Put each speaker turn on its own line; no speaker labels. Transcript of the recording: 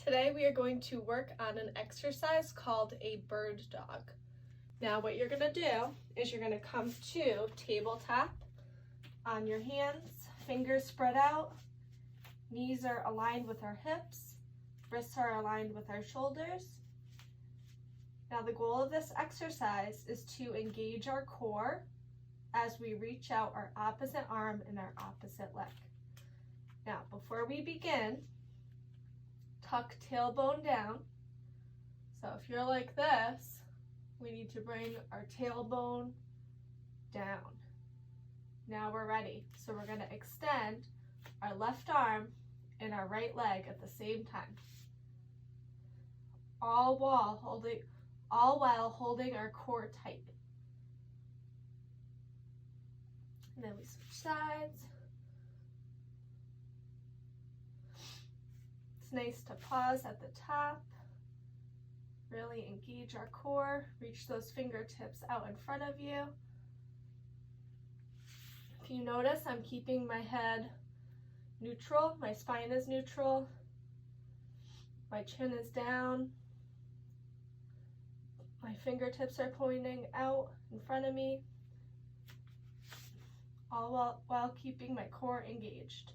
Today we are going to work on an exercise called a bird dog. Now what you're going to do is you're going to come to tabletop on your hands, fingers spread out, knees are aligned with our hips, wrists are aligned with our shoulders. Now the goal of this exercise is to engage our core as we reach out our opposite arm and our opposite leg. Now before we begin, tuck tailbone down. So if you're like this, we need to bring our tailbone down. Now we're ready. So we're going to extend our left arm and our right leg at the same time. All while holding our core tight. And then we switch sides. It's nice to pause at the top, really engage our core, reach those fingertips out in front of you. If you notice, I'm keeping my head neutral, my spine is neutral, my chin is down, my fingertips are pointing out in front of me, all while keeping my core engaged.